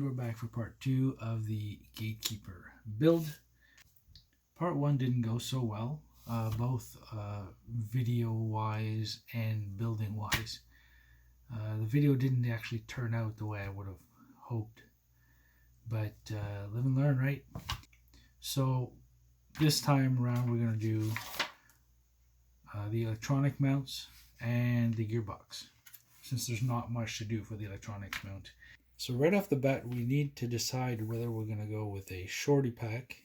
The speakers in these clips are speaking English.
we're back for part 2 of the Gatekeeper build. Part 1 didn't go so well, both video-wise and building-wise. The video didn't actually turn out the way I would have hoped, but live and learn, right? So this time around we're going to do the electronic mounts and the gearbox, since there's not much to do for the electronics mount. So right off the bat, we need to decide whether we're going to go with a shorty pack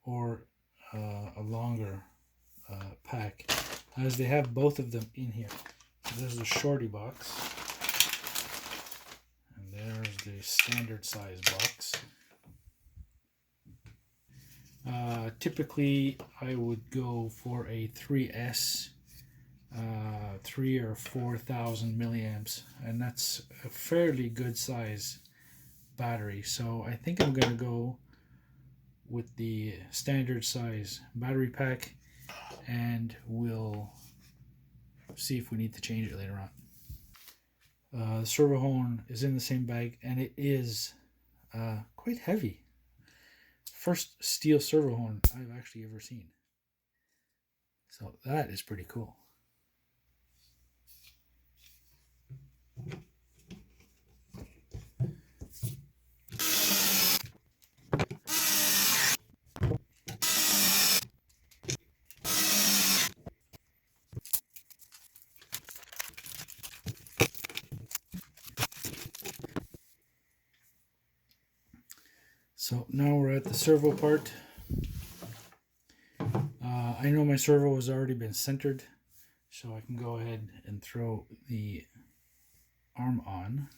or a longer pack, as they have both of them in here. So there's the shorty box, and there's the standard size box. Typically, I would go for a 3S, 3 or 4,000 milliamps, and that's a fairly good size battery. So I think I'm going to go with the standard size battery pack, and we'll see if we need to change it later on. The servo horn is in the same bag, and it is quite heavy. First steel servo horn I've actually ever seen. So that is pretty cool. So now we're at the servo part. I know my servo has already been centered, so I can go ahead and throw the arm on.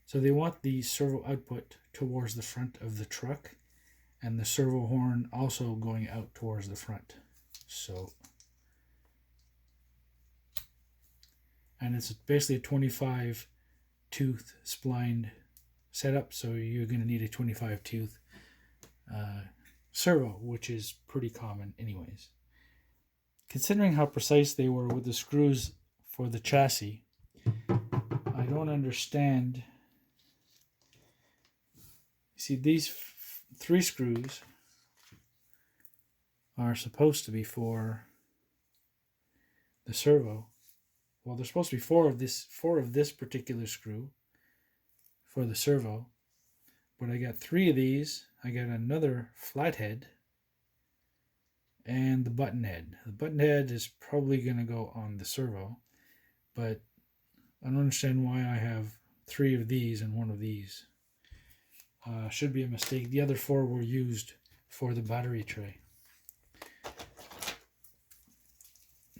So they want the servo output towards the front of the truck, and the servo horn also going out towards the front. So, and it's basically a 25 tooth splined setup, so you're going to need a 25 tooth servo, which is pretty common anyways. Considering how precise they were with the screws for the chassis, I don't understand. See, these 3 screws are supposed to be for the servo. Well, there's supposed to be 4 of this particular screw for the servo, but I got 3 of these. I got another flathead and the button head. The button head is probably going to go on the servo, but I don't understand why I have 3 of these and 1 of these. Should be a mistake. The other 4 were used for the battery tray.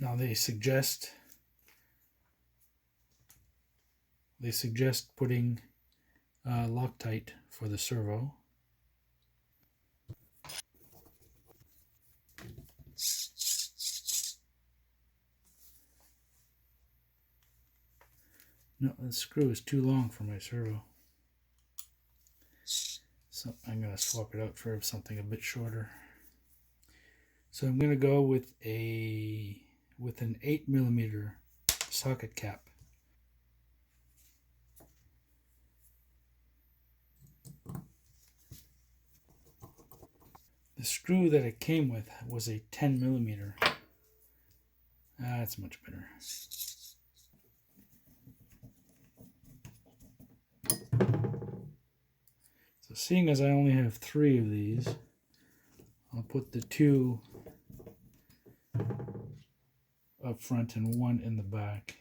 Now they suggest putting Loctite for the servo. No, the screw is too long for my servo, so I'm going to swap it out for something a bit shorter. So I'm going to go with an 8mm socket cap. The screw that it came with was a 10mm. That's much better. So seeing as I only have 3 of these, I'll put the 2 up front and 1 in the back.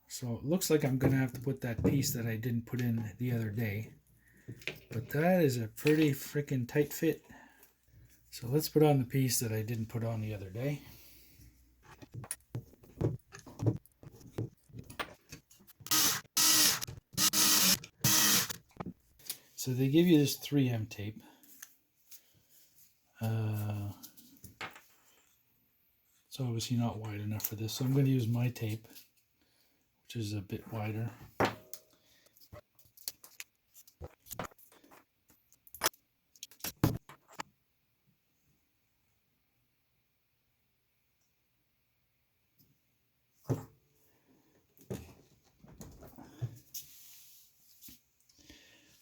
So it looks like I'm going to have to put that piece that I didn't put in the other day. But that is a pretty freaking tight fit. So let's put on the piece that I didn't put on the other day. So they give you this 3M tape. It's obviously not wide enough for this, so I'm going to use my tape, which which is a bit wider.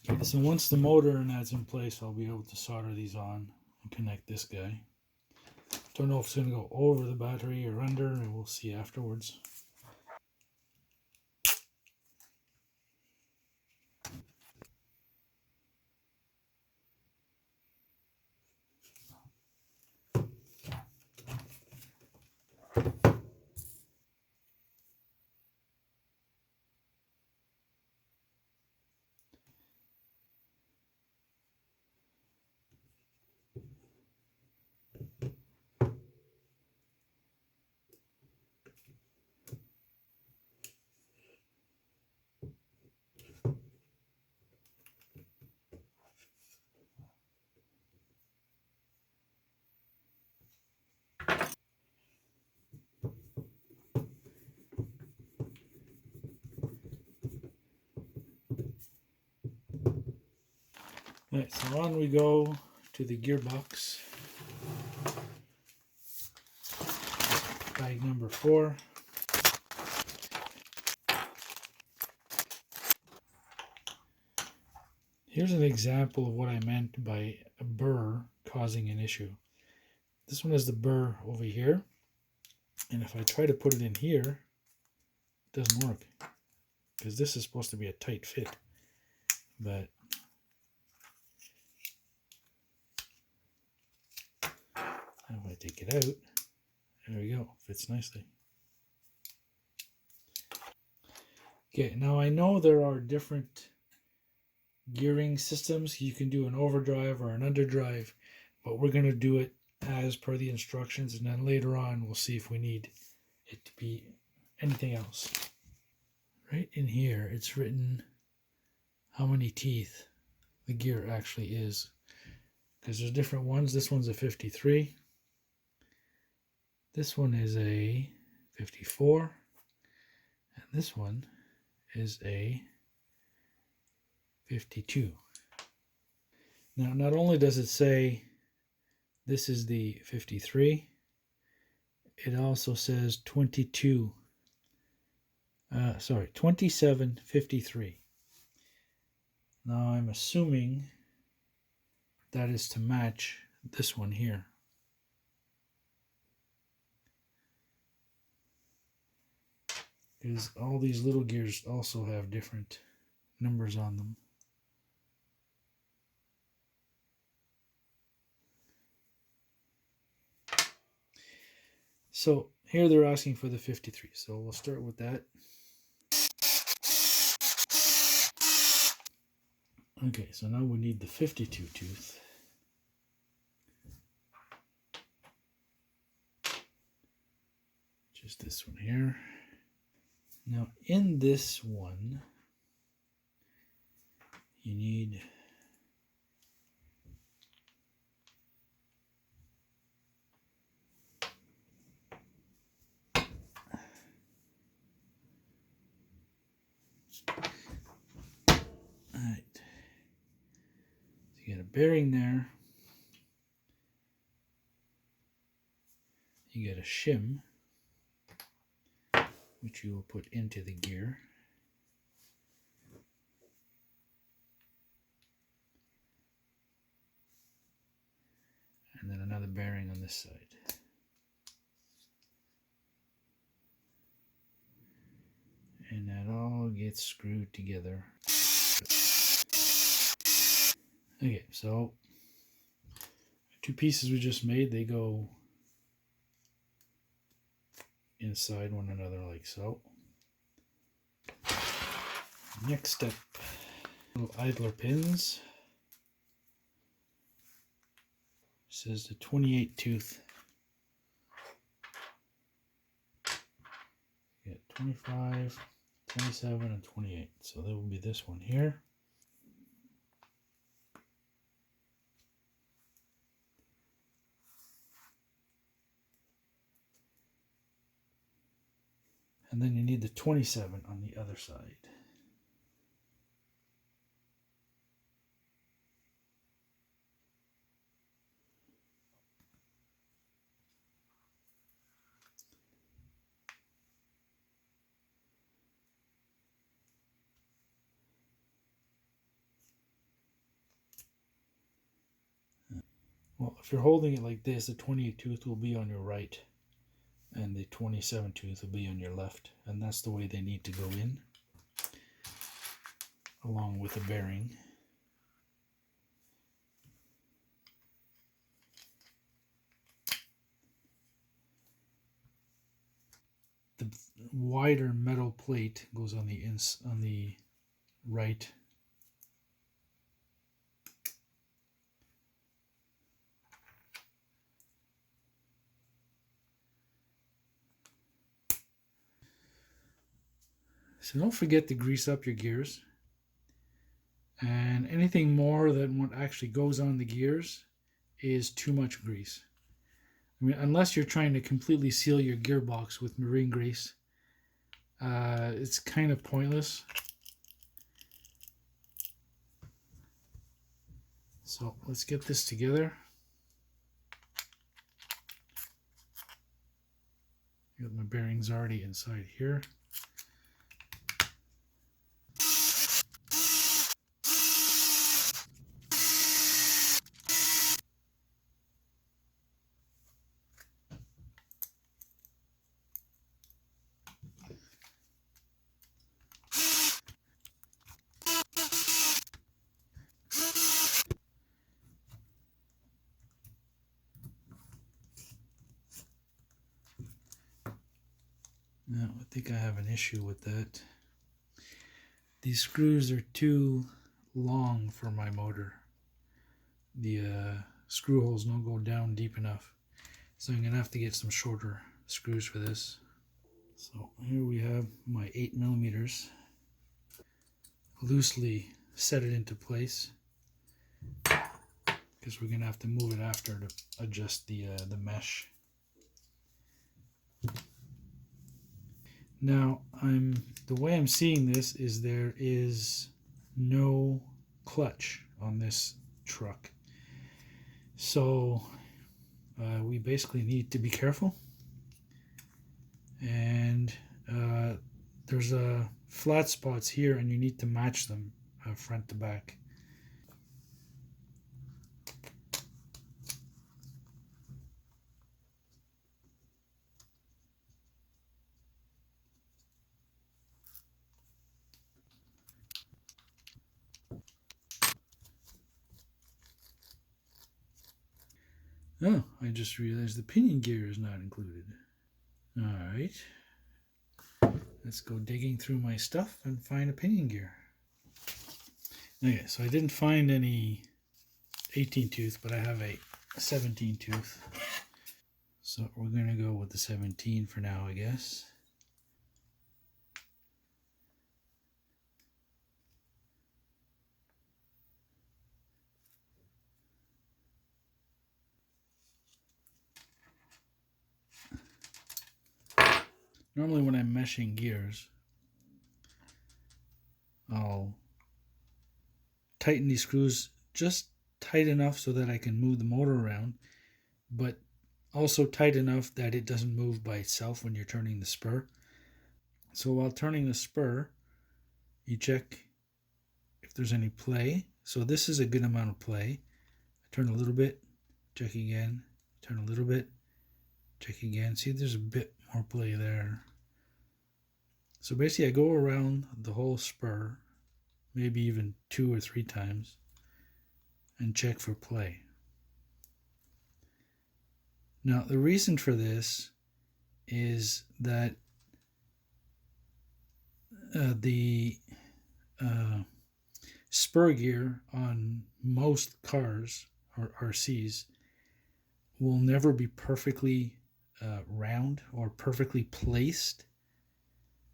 Okay, so once the motor and that's in place, I'll be able to solder these on and connect this guy. Don't know if it's going to go over the battery or under, and we'll see afterwards. Alright, so on we go to the gearbox. Bag number 4. Here's an example of what I meant by a burr causing an issue. This one has the burr over here, and if I try to put it in here, it doesn't work, because this is supposed to be a tight fit. But if I take it out, there we go, fits nicely. Okay, now I know there are different gearing systems. You can do an overdrive or an underdrive, but we're going to do it as per the instructions, and then later on we'll see if we need it to be anything else. Right in here it's written how many teeth the gear actually is, because there's different ones. This one's a 53, this one is a 54, and this one is a 52. Now, not only does it say this is the 53, it also says 2753. Now, I'm assuming that is to match this one here. Because all these little gears also have different numbers on them. So here they're asking for the 53, so we'll start with that. Okay, so now we need the 52 tooth. Just this one here. Now in this one, you need you get a bearing there, you get a shim, which you will put into the gear. And then another bearing on this side. And that all gets screwed together. Okay, so two pieces we just made, they go inside one another like so. Next step, little idler pins. It says the 28 tooth. You get 25, 27, and 28. So that will be this one here. And then you need need the 27 on the other side. Well, if you're holding it like this, the 28 tooth will be on your right and the 27 tooth will be on your left, and that's the way they need to go in, along with the bearing. The wider metal plate goes on the right. So don't forget to grease up your gears. And anything more than what actually goes on the gears is too much grease. I mean, unless you're trying to completely seal your gearbox with marine grease, it's kind of pointless. So let's get this together. Got my bearings already inside here. Now, I think I have an issue with that. These screws are too long for my motor. The screw holes don't go down deep enough. So I'm going to have to get some shorter screws for this. So here we have my 8mm. Loosely set it into place, because we're going to have to move it after to adjust the mesh. Now, the way I'm seeing this is there is no clutch on this truck. So we basically need to be careful. And there's flat spots here, and you need to match them front to back. Oh, I just realized the pinion gear is not included. Alright. Let's go digging through my stuff and find a pinion gear. Okay, so I didn't find any 18 tooth, but I have a 17 tooth. So we're going to go with the 17 for now, I guess. Normally when I'm meshing gears, I'll tighten these screws just tight enough so that I can move the motor around, but also tight enough that it doesn't move by itself when you're turning the spur. So while turning the spur, you check if there's any play. So this is a good amount of play. I turn a little bit, check again, turn a little bit, check again. See, there's a bit more play there. So basically I go around the whole spur, maybe even 2 or 3 times, and check for play. Now the reason for this is that the spur gear on most cars or RCs will never be perfectly round or perfectly placed.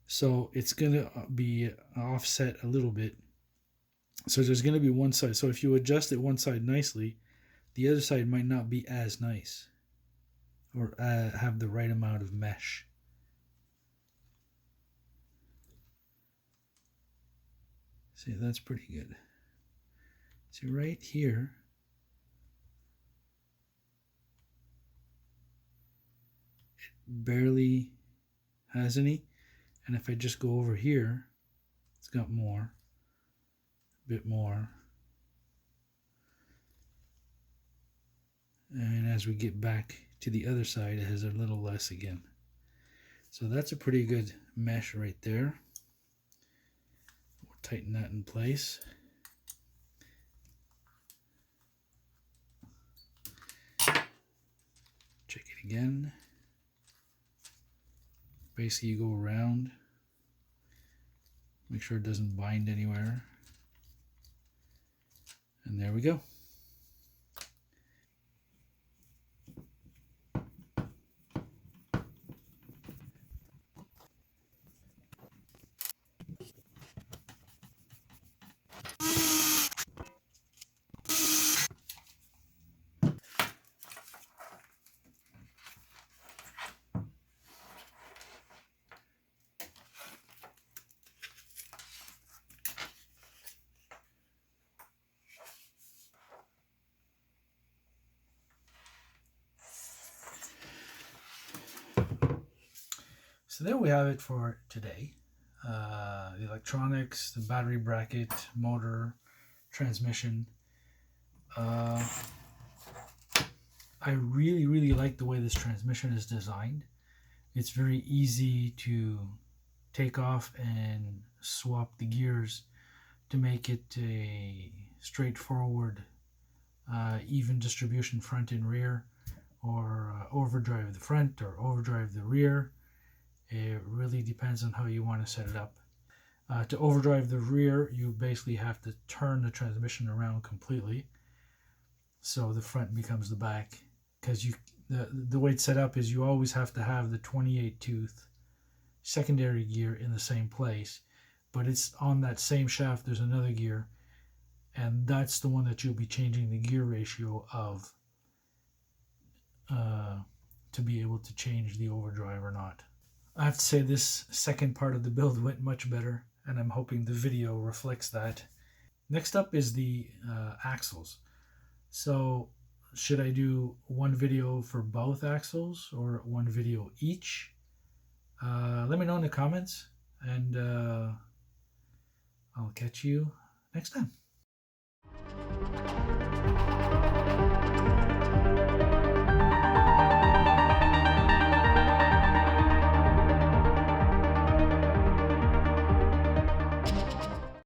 So it's going to be offset a little bit. So there's going to be one side. So if you adjust it one side nicely, the other side might not be as nice or have the right amount of mesh. See, that's pretty good. See, right here, it barely has any. And if I just go over here, it's got more, a bit more. And as we get back to the other side, it has a little less again. So that's a pretty good mesh right there. We'll tighten that in place. Check it again. Basically, you go around, make sure it doesn't bind anywhere, and there we go. So there we have it for today. The electronics, the battery bracket, motor, transmission. I really like the way this transmission is designed. It's very easy to take off and swap the gears to make it a straightforward even distribution front and rear, or overdrive the front or overdrive the rear. It really depends on how you want to set it up. To overdrive the rear, you basically have to turn the transmission around completely, so the front becomes the back. Because the way it's set up is you always have to have the 28 tooth secondary gear in the same place, but it's on that same shaft. There's another gear, and that's the one that you'll be changing the gear ratio of to be able to change the overdrive or not. I have to say this second part of the build went much better, and I'm hoping the video reflects that. Next up is the axles. So should I do one video for both axles or one video each? Let me know in the comments, and I'll catch you next time.